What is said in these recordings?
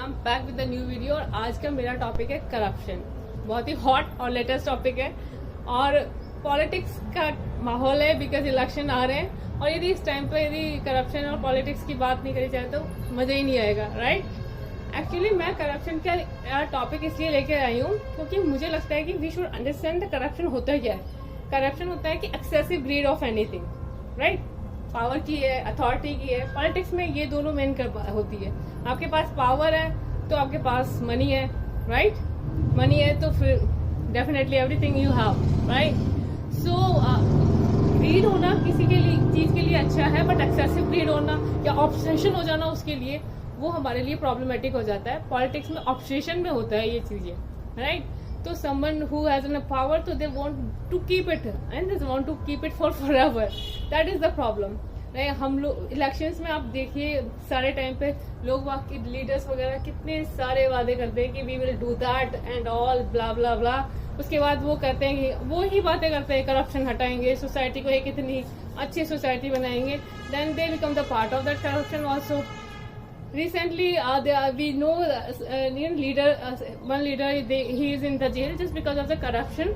Am back with the new video. और आज का मेरा टॉपिक है करप्शन। बहुत ही हॉट और लेटेस्ट टॉपिक है और पॉलिटिक्स का माहौल है बिकॉज इलेक्शन आ रहे हैं और यदि इस टाइम पे यदि करप्शन और पॉलिटिक्स की बात नहीं करी जाए तो मजा ही नहीं आएगा, राइट। एक्चुअली मैं करप्शन का टॉपिक इसलिए लेके आई हूँ क्योंकि मुझे लगता है कि वी शुड अंडरस्टैंड करप्शन होता क्या है। करप्शन होता है कि excessive greed of anything, right. Power की है, अथॉरिटी की है। पॉलिटिक्स में ये दोनों मेन होती है। आपके पास पावर है तो आपके पास मनी है, राइट। मनी है तो फिर definitely everything you have, right. So greed होना किसी के लिए चीज के लिए अच्छा है, बट एक्सेसिव ग्रीड होना या ऑब्सेशन हो जाना उसके लिए वो हमारे लिए प्रॉब्लमेटिक हो जाता है। पॉलिटिक्स में ऑब्सेशन में होता है ये चीजें, राइट। तो someone who has an power तो they want to keep it and they want to keep it for ever. That is the problem. हम लोग इलेक्शंस में आप देखिए सारे टाइम पे लोग बाकी लीडर्स वगैरह कितने सारे वादे करते हैं कि we will do that and all blah blah blah. उसके बाद वो कहते हैं कि वो ही बातें करते हैं, करप्शन हटाएंगे, सोसाइटी को एक इतनी अच्छी सोसाइटी बनाएंगे, then they become the part of that corruption also. Recently, we know one leader, he is in the jail just because of the corruption.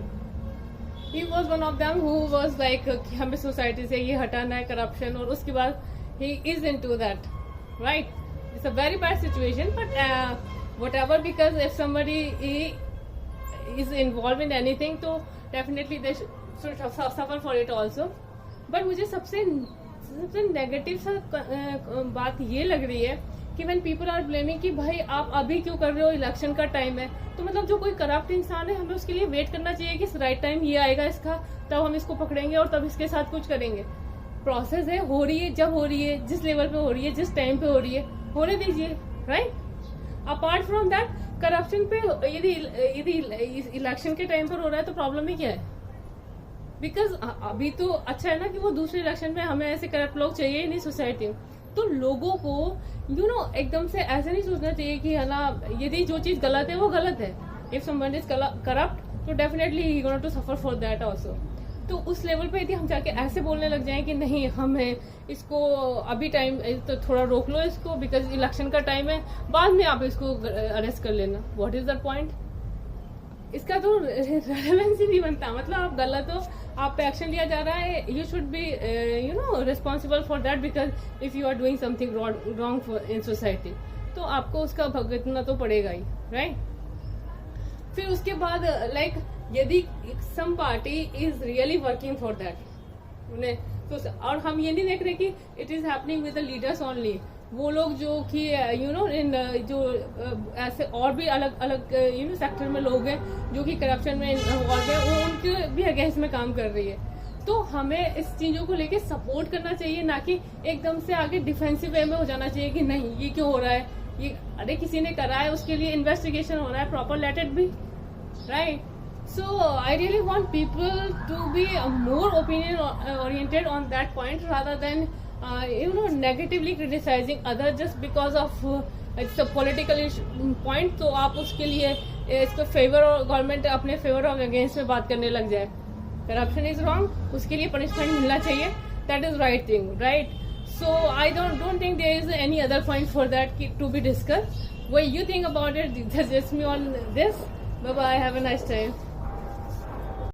He was one of them who was like, हमें society से ये हटाना है corruption, और उसके बाद he is into that, right? It's a very bad situation, but whatever, because if somebody is involved in anything, तो definitely they should suffer for it also. But मुझे सबसे नेगेटिव सा बात ये लग रही है कि when people are blaming कि भाई आप अभी क्यों कर रहे हो, इलेक्शन का टाइम है। तो मतलब जो कोई करप्ट इंसान है हमें उसके लिए वेट करना चाहिए कि राइट टाइम ये आएगा इसका, तब हम इसको पकड़ेंगे और तब इसके साथ कुछ करेंगे। प्रोसेस है, हो रही है, जब हो रही है, जिस लेवल पे हो रही है, जिस टाइम पे हो रही है, होने दीजिए, right. Apart from that corruption पे यदि इलेक्शन के टाइम पर हो रहा है तो प्रॉब्लम ही क्या है। बिकॉज अभी तो अच्छा है ना कि वो दूसरे इलेक्शन में हमें ऐसे करप्ट लोग चाहिए ही नहीं सोसाइटी में। तो लोगों को एकदम से ऐसे नहीं सोचना चाहिए कि है ना, यदि जो चीज गलत है वो गलत है। इफ समवन इज करप्ट तो definitely he gonna to suffer for that also. तो उस लेवल पे यदि हम जाके ऐसे बोलने लग जाएं कि नहीं हमें इसको अभी टाइम तो थोड़ा रोक लो इसको बिकॉज इलेक्शन का टाइम है, बाद में आप इसको अरेस्ट कर लेना, व्हाट इज द पॉइंट। इसका तो रेलेवेंस ही नहीं बनता। मतलब आप गलत हो, आप पे एक्शन लिया जा रहा है, you should be responsible for that because if you are doing something wrong in society तो आपको उसका भुगतना तो पड़ेगा ही, राइट। फिर उसके बाद लाइक यदि some party is really working for that उन्हें तो, और हम ये नहीं देख रहे कि it is happening with the leaders only. वो लोग जो कि इन जो ऐसे और भी अलग अलग सेक्टर में लोग हैं जो कि करप्शन में इन्वॉल्व है, वो उनके भी अगेंस्ट में काम कर रही है। तो हमें इस चीजों को लेके सपोर्ट करना चाहिए, ना कि एकदम से आगे डिफेंसिव वे में हो जाना चाहिए कि नहीं ये क्यों हो रहा है, ये अरे किसी ने करा है उसके लिए इन्वेस्टिगेशन हो रहा है, proper let it be, right. So I really want people to be more opinion oriented on that point rather than negatively criticizing other just because of it's a political point। तो आप उसके लिए इसको favour और government अपने favour और against में बात करने लग जाए। करप्शन इज रॉन्ग, उसके लिए पनिशमेंट मिलना चाहिए, that is right thing, right. So I don't think there is any other point for that to be discuss. What you think about it, suggest me on this. Bye bye, have a nice time.